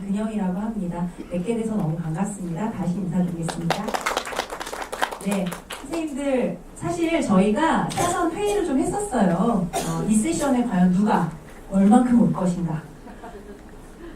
이근영이라고 합니다. 뵙게 돼서 너무 반갑습니다. 다시 인사드리겠습니다. 네, 선생님들 사실 저희가 사전 회의를 좀 했었어요. 이 세션에 과연 누가 얼만큼 올 것인가.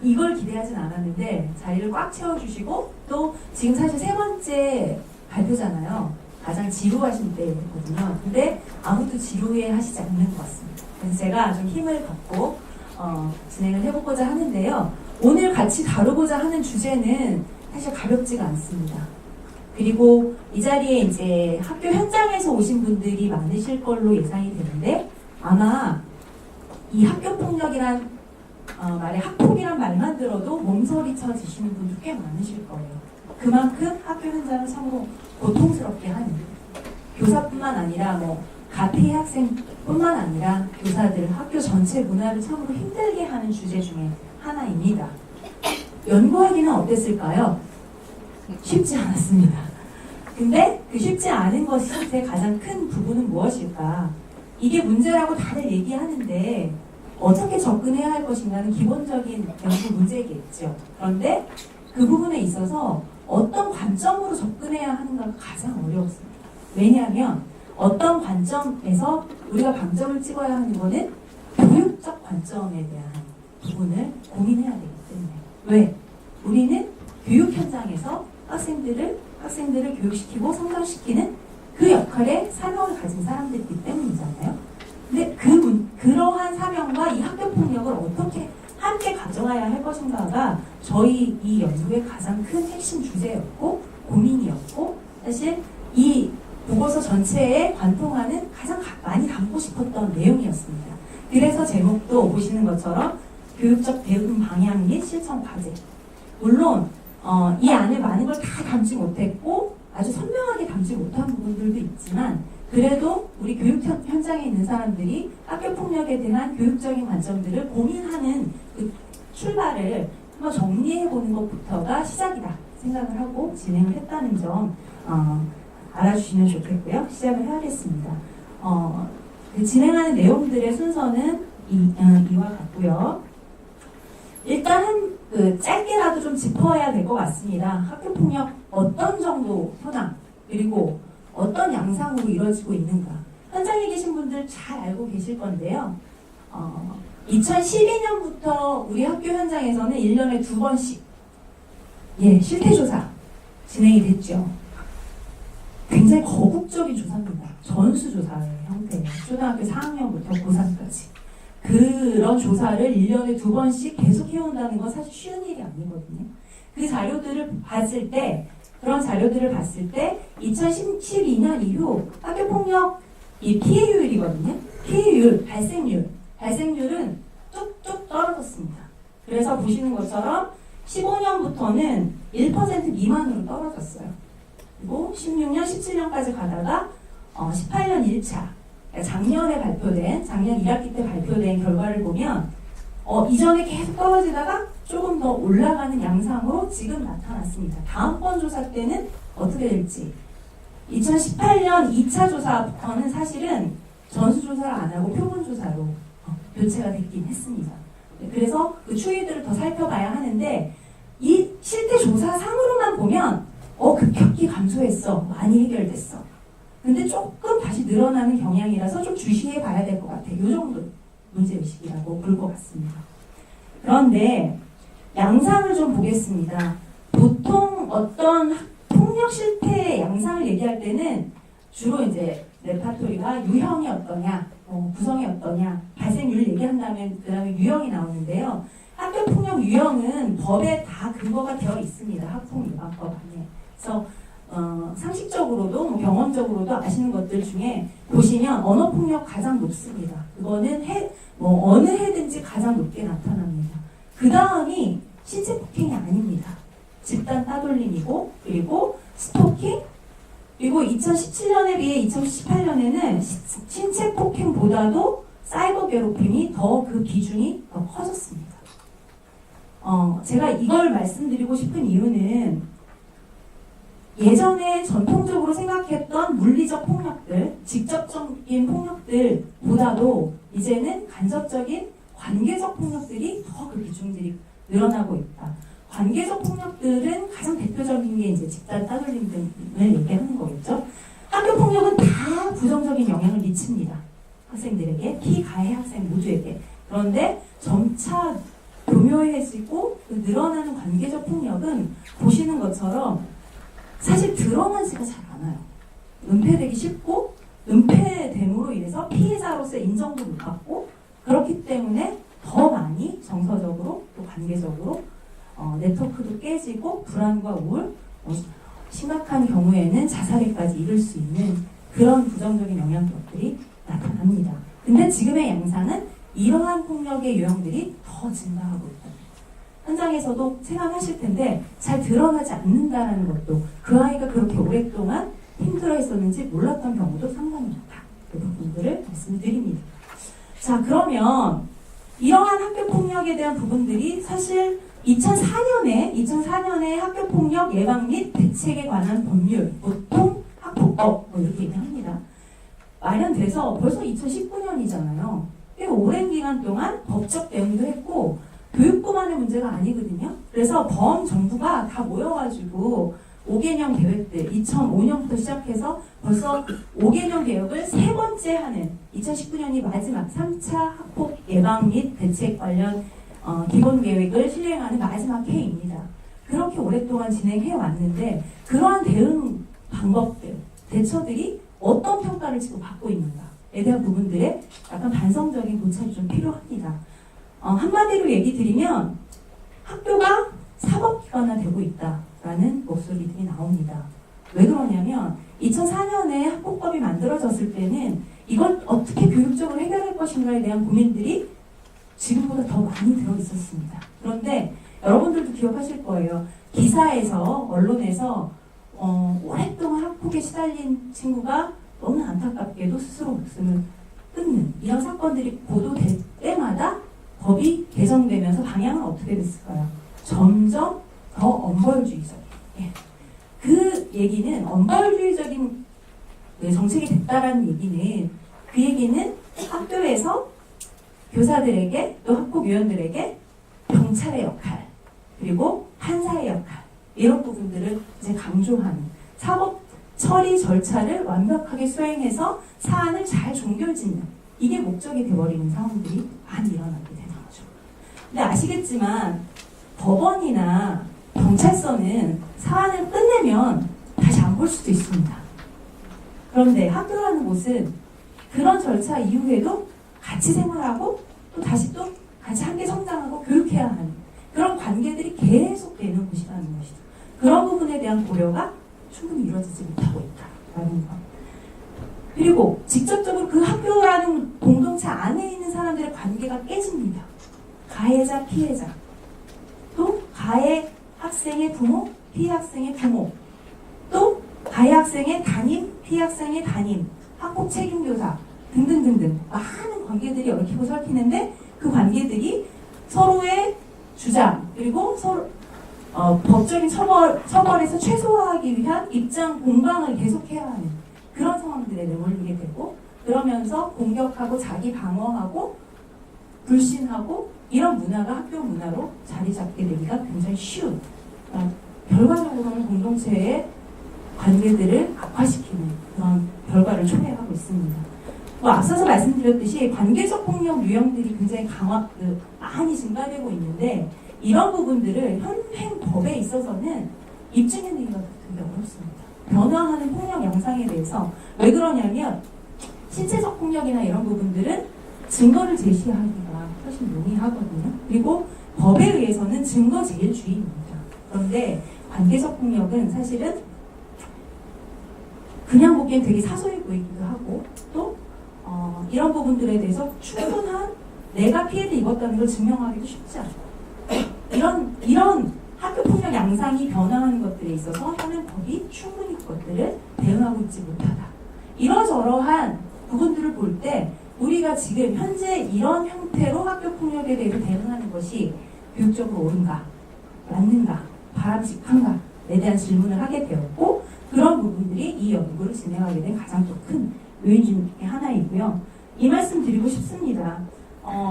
이걸 기대하진 않았는데 자리를 꽉 채워주시고 또 지금 사실 세 번째 발표잖아요. 가장 지루하신 때거든요. 근데 아무도 지루해 하시지 않는 것 같습니다. 그래서 제가 좀 힘을 갖고 진행을 해보고자 하는데요. 오늘 같이 다루고자 하는 주제는 사실 가볍지가 않습니다. 그리고 이 자리에 이제 학교 현장에서 오신 분들이 많으실 걸로 예상이 되는데 아마 이 학교폭력이란 말에 학폭이란 말만 들어도 몸서리쳐지시는 분들 꽤 많으실 거예요. 그만큼 학교 현장을 참으로 고통스럽게 하는 교사뿐만 아니라 가피 학생뿐만 아니라 교사들, 학교 전체 문화를 참으로 힘들게 하는 주제 중에 하나입니다. 연구하기는 어땠을까요? 쉽지 않았습니다. 근데 그 쉽지 않은 것의 가장 큰 부분은 무엇일까? 이게 문제라고 다들 얘기하는데 어떻게 접근해야 할 것인가는 기본적인 연구 문제겠죠. 그런데 그 부분에 있어서 어떤 관점으로 접근해야 하는가가 가장 어려웠습니다. 왜냐하면 어떤 관점에서 우리가 방점을 찍어야 하는 것은 교육적 관점에 대한 부분을 고민해야 되기 때문에. 왜? 우리는 교육 현장에서 학생들을 교육시키고 성장시키는 그 역할에 사명을 가진 사람들이기 때문이잖아요. 근데 그러한 사명과 이 학교폭력을 어떻게 함께 가져가야 할 것인가가 저희 이 연구의 가장 큰 핵심 주제였고 고민이었고 사실 이 보고서 전체에 관통하는 가장 많이 담고 싶었던 내용이었습니다. 그래서 제목도 보시는 것처럼 교육적 대응 방향 및 실천 과제. 물론 이 안에 많은 걸 다 담지 못했고 아주 선명하게 담지 못한 부분들도 있지만 그래도 우리 교육 현장에 있는 사람들이 학교폭력에 대한 교육적인 관점들을 고민하는 그 출발을 한번 정리해보는 것부터가 시작이다 생각을 하고 진행을 했다는 점 알아주시면 좋겠고요. 시작을 해야겠습니다. 그 진행하는 내용들의 순서는 이와 같고요. 일단 짧게라도 좀 짚어야 될 것 같습니다. 학교폭력 어떤 정도 현황 그리고 어떤 양상으로 이루어지고 있는가. 현장에 계신 분들 잘 알고 계실 건데요. 2012년부터 우리 학교 현장에서는 1년에 2번씩 실태조사 진행이 됐죠. 굉장히 거국적인 조사입니다. 전수조사의 형태예요. 초등학교 4학년부터 고3까지. 그런 조사를 1년에 2번씩 계속 해온다는 건 사실 쉬운 일이 아니거든요. 그 자료들을 봤을 때 그런 자료들을 봤을 때 2012년 이후 학교폭력 이 피해율이거든요. 피해율, 발생률은 뚝뚝 떨어졌습니다. 그래서 보시는 것처럼 15년부터는 1% 미만으로 떨어졌어요. 그리고 16년, 17년까지 가다가 18년 1차 작년에 작년 1학기 때 발표된 결과를 보면 이전에 계속 떨어지다가 조금 더 올라가는 양상으로 지금 나타났습니다. 다음번 조사 때는 어떻게 될지 2018년 2차 조사부터는 사실은 전수조사를 안 하고 표본조사로 교체가 됐긴 했습니다. 그래서 그 추이들을 더 살펴봐야 하는데 이 실태조사상으로만 보면 급격히 감소했어. 많이 해결됐어. 근데 조금 다시 늘어나는 경향이라서 좀 주시해 봐야 될 것 같아요. 이 정도 문제의식이라고 볼 것 같습니다. 그런데 양상을 좀 보겠습니다. 보통 어떤 폭력 실태의 양상을 얘기할 때는 주로 이제 레파토리가 유형이 어떠냐, 구성이 어떠냐, 발생률을 얘기한다면 그 다음에 유형이 나오는데요. 학교폭력 유형은 법에 다 근거가 되어 있습니다. 학폭예방법 안에. 그래서 상식적으로도 경험적으로도 아시는 것들 중에 보시면 언어폭력 가장 높습니다. 그거는 어느 해든지 가장 높게 나타납니다. 그 다음이 신체폭행이 아닙니다. 집단 따돌림이고 그리고 스토킹 그리고 2017년에 비해 2018년에는 신체폭행보다도 사이버 괴롭힘이 그 비중이 더 커졌습니다. 제가 이걸 말씀드리고 싶은 이유는 예전에 전통적으로 생각했던 물리적 폭력들, 직접적인 폭력들보다도 이제는 간접적인 관계적 폭력들이 더 그 비중들이 늘어나고 있다. 관계적 폭력들은 가장 대표적인 게 이제 집단 따돌림 등을 얘기하는 거겠죠. 학교 폭력은 다 부정적인 영향을 미칩니다. 학생들에게, 피가해 학생 모두에게. 그런데 점차 교묘해지고 늘어나는 관계적 폭력은 보시는 것처럼 사실 드러나지가 잘 않아요. 은폐되기 쉽고 은폐됨으로 인해서 피해자로서의 인정도 못 받고 그렇기 때문에 더 많이 정서적으로 또 관계적으로 네트워크도 깨지고 불안과 우울, 심각한 경우에는 자살에까지 이를 수 있는 그런 부정적인 영향력들이 나타납니다. 근데 지금의 양상은 이러한 폭력의 유형들이 더 증가하고 있다. 현장에서도 생각하실 텐데 잘 드러나지 않는다는 것도 그 아이가 그렇게 오랫동안 힘들어 했었는지 몰랐던 경우도 상당히 많다. 그 부분들을 말씀드립니다. 자, 그러면 이러한 학교폭력에 대한 부분들이 사실 2004년에 학교폭력 예방 및 대책에 관한 법률, 보통 학폭법 이렇게 얘기합니다. 마련돼서 벌써 2019년이잖아요. 꽤 오랜 기간 동안 법적 대응도 했고 교육부만의 문제가 아니거든요. 그래서 범정부가 다 모여가지고 5개년 계획들 2005년부터 시작해서 벌써 5개년 계획을 3번째 하는 2019년이 마지막 3차 학폭 예방 및 대책 관련 기본 계획을 실행하는 마지막 해입니다. 그렇게 오랫동안 진행해 왔는데 그러한 대응 방법들, 대처들이 어떤 평가를 지금 받고 있는가에 대한 부분들에 약간 반성적인 고찰이 좀 필요합니다. 한마디로 얘기 드리면 학교가 사법기관화되고 있다라는 목소리들이 나옵니다. 왜 그러냐면 2004년에 학폭법이 만들어졌을 때는 이걸 어떻게 교육적으로 해결할 것인가에 대한 고민들이 지금보다 더 많이 들어있었습니다. 그런데 여러분들도 기억하실 거예요. 기사에서, 언론에서 오랫동안 학폭에 시달린 친구가 너무 안타깝게도 스스로 목숨을 끊는 이런 사건들이 보도될 때마다 법이 개정되면서 방향은 어떻게 됐을까요? 점점 더 엄벌주의적인. 예. 그 얘기는 엄벌주의적인 정책이 됐다라는 얘기는 그 얘기는 학교에서 교사들에게 또 학폭위원들에게 경찰의 역할 그리고 판사의 역할 이런 부분들을 이제 강조하는 사법 처리 절차를 완벽하게 수행해서 사안을 잘 종결짓는 이게 목적이 되어버리는 상황들이 많이 일어나게 되는 거죠. 근데 아시겠지만 법원이나 경찰서는 사안을 끝내면 다시 안 볼 수도 있습니다. 그런데 학교라는 곳은 그런 절차 이후에도 같이 생활하고 또 다시 또 같이 함께 성장하고 교육해야 하는 그런 관계들이 계속되는 곳이라는 것이죠. 그런 부분에 대한 고려가 충분히 이루어지지 못하고 있다라는 것. 그리고 직접적으로 그 학교라는 공동체 안에 있는 사람들의 관계가 깨집니다. 가해자, 피해자, 또 가해 학생의 부모, 피해 학생의 부모, 또 가해 학생의 담임, 피해 학생의 담임, 학폭 책임교사 등등등등 많은 관계들이 얽히고 설키는데 그 관계들이 서로의 주장 그리고 서로 법적인 처벌에서 최소화하기 위한 입장 공방을 계속해야 하는 그런 상황들에 내몰리게 되고 그러면서 공격하고 자기 방어하고 불신하고 이런 문화가 학교 문화로 자리 잡게 되기가 굉장히 쉬운 결과적으로는 공동체의 관계들을 악화시키는 그런 결과를 초래하고 있습니다. 앞서서 말씀드렸듯이 관계적 폭력 유형들이 굉장히 많이 증가되고 있는데 이런 부분들을 현행 법에 있어서는 입증해내기가 되게 어렵습니다. 변화하는 폭력 양상에 대해서 왜 그러냐면 신체적 폭력이나 이런 부분들은 증거를 제시하기가 훨씬 용이하거든요. 그리고 법에 의해서는 증거 제일주의입니다. 그런데 관계적 폭력은 사실은 그냥 보기엔 되게 사소해 보이기도 하고 또 이런 부분들에 대해서 충분한 내가 피해를 입었다는 걸 증명하기도 쉽지 않아요. 이런 학교 폭력 양상이 변화하는 것들에 있어서 현행 법이 충분히 그것들을 대응하고 있지 못하다. 이러저러한 부분들을 볼 때 우리가 지금 현재 이런 형태로 학교 폭력에 대해서 대응하는 것이 교육적으로 옳은가, 맞는가, 바람직한가에 대한 질문을 하게 되었고 그런 부분들이 이 연구를 진행하게 된 가장 또 큰 요인 중에 하나이고요. 이 말씀 드리고 싶습니다.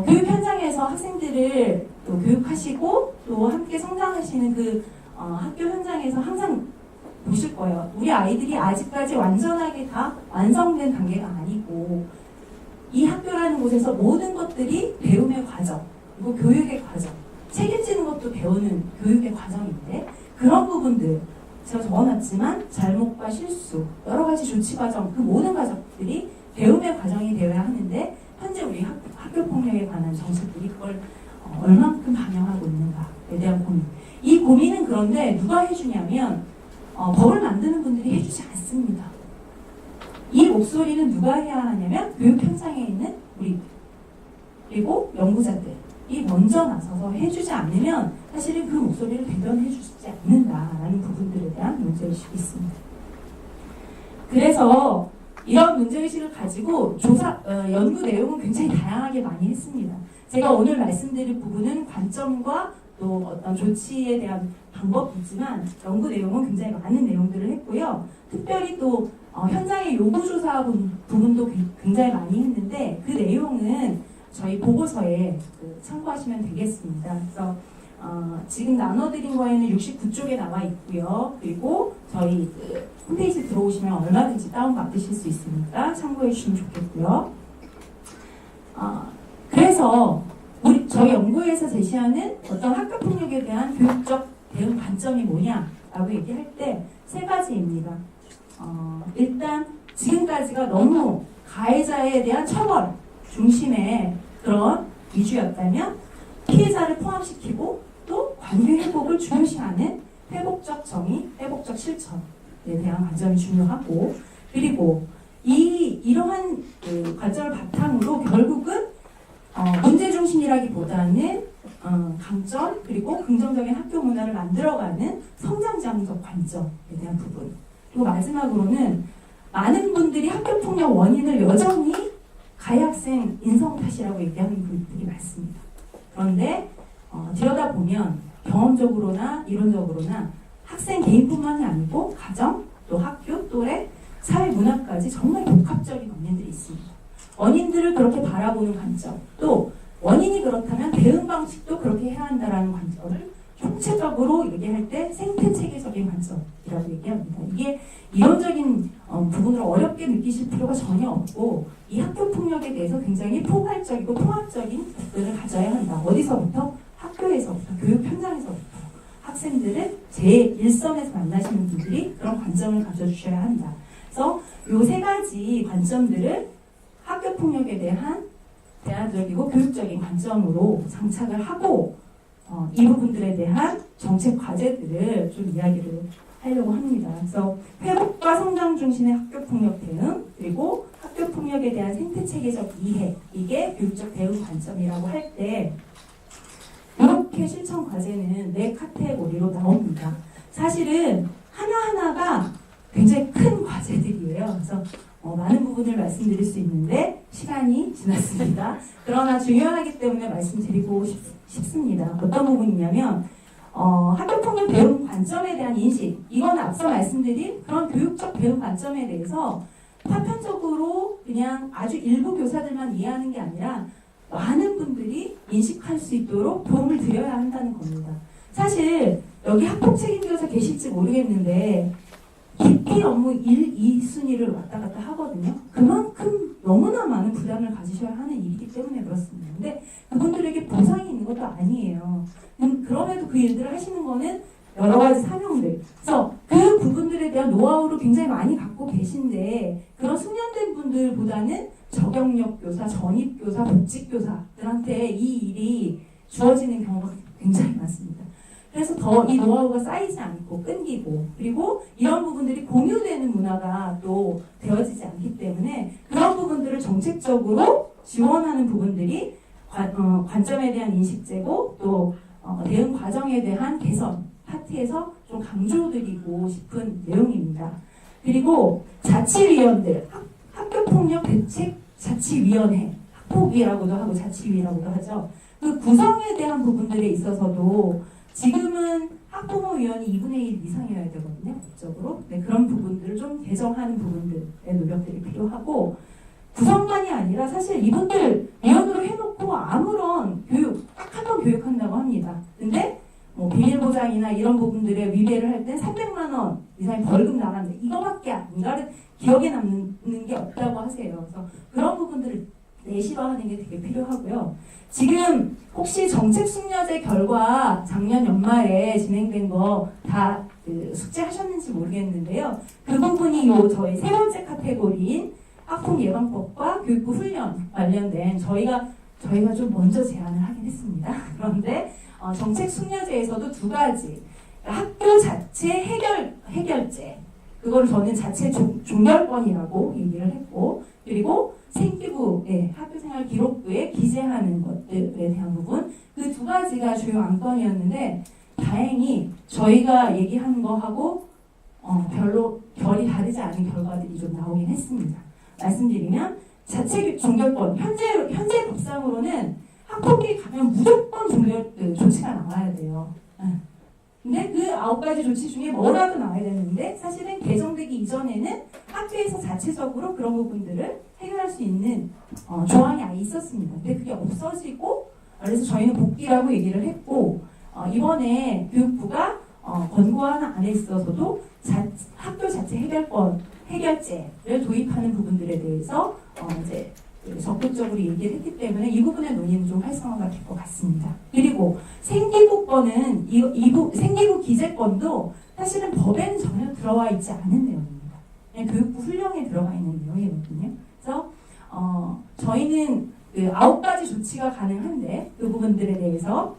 교육 현장에서 학생들을 또 교육하시고 또 함께 성장하시는 그 학교 현장에서 항상 보실 거예요. 우리 아이들이 아직까지 완전하게 다 완성된 단계가 아니고 이 학교라는 곳에서 모든 것들이 배움의 과정, 그리고 교육의 과정, 책임지는 것도 배우는 교육의 과정인데 그런 부분들 제가 적어놨지만 잘못과 실수, 여러 가지 조치 과정, 그 모든 과정들이 배움의 과정이 되어야 하는데 현재 우리 학교 폭력에 관한 정책들이 그걸 얼만큼 반영하고 있는가에 대한 고민. 이 고민은 그런데 누가 해주냐면 법을 만드는 분들이 해주지 않습니다. 이 목소리는 누가 해야 하냐면 교육 현장에 있는 우리 그리고 연구자들이 먼저 나서서 해주지 않으면 사실은 그 목소리를 대변해주지 않는다라는 부분들에 대한 문제의식이 있습니다. 그래서 이런 문제의식을 가지고 연구 내용은 굉장히 다양하게 많이 했습니다. 제가 오늘 말씀드릴 부분은 관점과 또 어떤 조치에 대한 방법이지만 연구 내용은 굉장히 많은 내용들을 했고요. 특별히 또 현장의 요구조사 부분도 굉장히 많이 했는데 그 내용은 저희 보고서에 참고하시면 되겠습니다. 그래서 지금 나눠드린 거에는 69쪽에 나와 있고요. 그리고 저희 홈페이지 들어오시면 얼마든지 다운받으실 수 있으니까 참고해 주시면 좋겠고요. 그래서 저희 연구에서 제시하는 어떤 학교폭력에 대한 교육적 대응 관점이 뭐냐라고 얘기할 때 세 가지입니다. 일단 지금까지가 너무 가해자에 대한 처벌 중심의 그런 위주였다면 피해자를 포함시키고 또 관계 회복을 중요시하는 회복적 정의, 회복적 실천에 대한 관점이 중요하고 그리고 이러한 관점을 바탕으로 결국은 문제 중심이라기보다는 강점 그리고 긍정적인 학교 문화를 만들어가는 성장지향적 관점에 대한 부분 그리고 마지막으로는 많은 분들이 학교폭력 원인을 여전히 가해 학생 인성 탓이라고 얘기하는 분들이 많습니다. 그런데 들여다보면 경험적으로나 이론적으로나 학생 개인뿐만이 아니고 가정, 또 학교, 또래, 사회 문화까지 정말 복합적인 원인들이 있습니다. 원인들을 그렇게 바라보는 관점, 또 원인이 그렇다면 대응 방식도 그렇게 해야 한다는 관점을 총체적으로 얘기할 때 생태체계적인 관점이라고 얘기합니다. 이게 이론적인 부분으로 어렵게 느끼실 필요가 전혀 없고 이 학교폭력에 대해서 굉장히 포괄적이고 통합적인 접근을 가져야 한다. 어디서부터? 학교에서부터, 교육 현장에서부터 학생들을 제1선에서 만나시는 분들이 그런 관점을 가져주셔야 한다. 그래서 이 세 가지 관점들을 학교폭력에 대한 대안적이고 교육적인 관점으로 장착을 하고 이 부분들에 대한 정책 과제들을 좀 이야기를 하려고 합니다. 그래서 회복과 성장 중심의 학교폭력 대응 그리고 학교폭력에 대한 생태체계적 이해 이게 교육적 대응 관점이라고 할 때 이렇게 실천 과제는 네 카테고리로 나옵니다. 사실은 하나하나가 굉장히 큰 과제들이에요. 그래서 많은 부분을 말씀드릴 수 있는데 시간이 지났습니다. 그러나 중요하기 때문에 말씀드리고 싶습니다. 어떤 부분이냐면 학교폭력 대응 관점에 대한 인식 이건 앞서 말씀드린 그런 교육적 대응 관점에 대해서 파편적으로 그냥 아주 일부 교사들만 이해하는 게 아니라 많은 분들이 인식할 수 있도록 도움을 드려야 한다는 겁니다. 사실 여기 학폭 책임교사 계실지 모르겠는데 깊이 업무 1, 2순위를 왔다 갔다 하거든요. 그만큼 너무나 많은 부담을 가지셔야 하는 일이기 때문에 그렇습니다. 근데 그분들에게 보상이 있는 것도 아니에요. 그럼에도 그 일들을 하시는 거는 여러 가지 사명들. 그래서 그 부분들에 대한 노하우를 굉장히 많이 갖고 계신데 그런 숙련된 분들보다는 저경력 교사, 전입 교사, 복직 교사들한테 이 일이 주어지는 경우가 굉장히 많습니다. 그래서 더 이 노하우가 쌓이지 않고 끊기고 그리고 이런 부분들이 공유되는 문화가 또 되어지지 않기 때문에 그런 부분들을 정책적으로 지원하는 부분들이 관점에 대한 인식제고 또 대응 과정에 대한 개선 파트에서 좀 강조드리고 싶은 내용입니다. 그리고 자치위원들, 학교폭력 대책 자치위원회, 학폭위라고도 하고 자치위라고도 하죠. 그 구성에 대한 부분들에 있어서도 지금은 학부모위원이 2분의 1 이상이어야 되거든요. 법적으로. 네, 그런 부분들을 좀 개정하는 부분들의 노력들이 필요하고 구성만이 아니라 사실 이분들 위원으로 해놓고 아무런 교육, 딱 한 번 교육한다고 합니다. 근데 뭐 비밀보장이나 이런 부분들에 위배를 할 땐 300만 원 이상의 벌금 나가는데 이거밖에 아니라 기억에 남는 게 없다고 하세요. 그래서 그런 부분들을 내실화하는 게 되게 필요하고요. 지금 혹시 정책숙려제 결과 작년 연말에 진행된 거 다 숙지하셨는지 모르겠는데요. 그 부분이 저희 세 번째 카테고리인 학폭 예방법과 교육부 훈련 관련된 저희가 좀 먼저 제안을 하긴 했습니다. 그런데 정책숙려제에서도 두 가지, 학교 자체 해결제, 그거를 저는 자체 종결권이라고 얘기를 했고, 그리고 생기부, 학교생활 기록부에 기재하는 것들에 대한 부분, 그 두 가지가 주요 안건이었는데 다행히 저희가 얘기한 거하고 별로 결이 다르지 않은 결과들이 좀 나오긴 했습니다. 말씀드리면 자체 종결권, 현재 법상으로는 학폭이 가면 무조건 조치가 나와야 돼요. 근데 그 9가지 조치 중에 뭐라도 나와야 되는데 사실은 개정되기 이전에는 학교에서 자체적으로 그런 부분들을 해결할 수 있는 조항이 아예 있었습니다. 근데 그게 없어지고 그래서 저희는 복귀라고 얘기를 했고 이번에 교육부가 권고안 안에 있어서도 학교 자체 해결제를 도입하는 부분들에 대해서 이제 적극적으로 얘기를 했기 때문에 이 부분의 논의는 좀 활성화가 될 것 같습니다. 그리고 생기부권은 생기부 기재권도 사실은 법에는 전혀 들어와 있지 않은 내용입니다. 그냥 교육부 훈령에 들어가 있는 내용이거든요. 그래서 저희는 그 9가지 조치가 가능한데 그 부분들에 대해서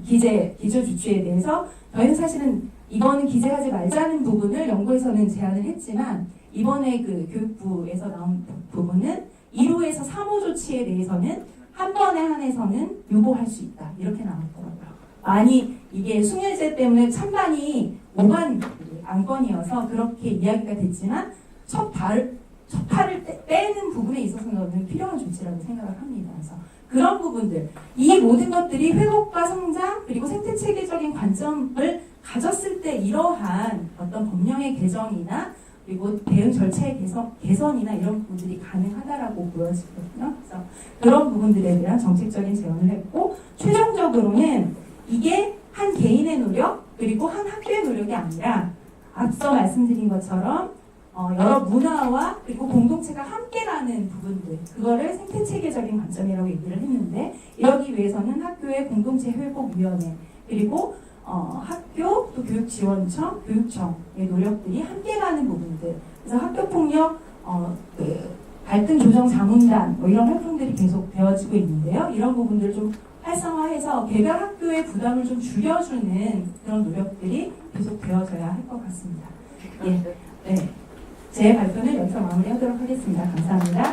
기재 조치에 대해서 저희는 사실은 이거는 기재하지 말자는 부분을 연구에서는 제안을 했지만 이번에 그 교육부에서 나온 부분은 1호에서 3호 조치에 대해서는 한 번에 한해서는 유보할 수 있다. 이렇게 나왔더라고요. 많이 이게 숙려제 때문에 찬반이 오간 안건이어서 그렇게 이야기가 됐지만 첫 팔을 빼는 부분에 있어서는 필요한 조치라고 생각을 합니다. 그래서 그런 부분들, 이 모든 것들이 회복과 성장 그리고 생태체계적인 관점을 가졌을 때 이러한 어떤 법령의 개정이나 그리고 대응 절차의 개선이나 이런 부분들이 가능하다라고 보여지거든요. 그래서 그런 부분들에 대한 정책적인 제언을 했고 최종적으로는 이게 한 개인의 노력 그리고 한 학교의 노력이 아니라 앞서 말씀드린 것처럼 여러 문화와 그리고 공동체가 함께라는 부분들 그거를 생태체계적인 관점이라고 얘기를 했는데 이러기 위해서는 학교의 공동체 회복위원회 그리고 학교 또 교육지원청, 교육청의 노력들이 함께가는 부분들. 그래서 학교폭력 갈등 조정 자문단 이런 활동들이 계속 되어지고 있는데요. 이런 부분들을 좀 활성화해서 개별 학교의 부담을 좀 줄여주는 그런 노력들이 계속 되어져야 할 것 같습니다. 예, 네, 제 발표는 여기서 마무리하도록 하겠습니다. 감사합니다.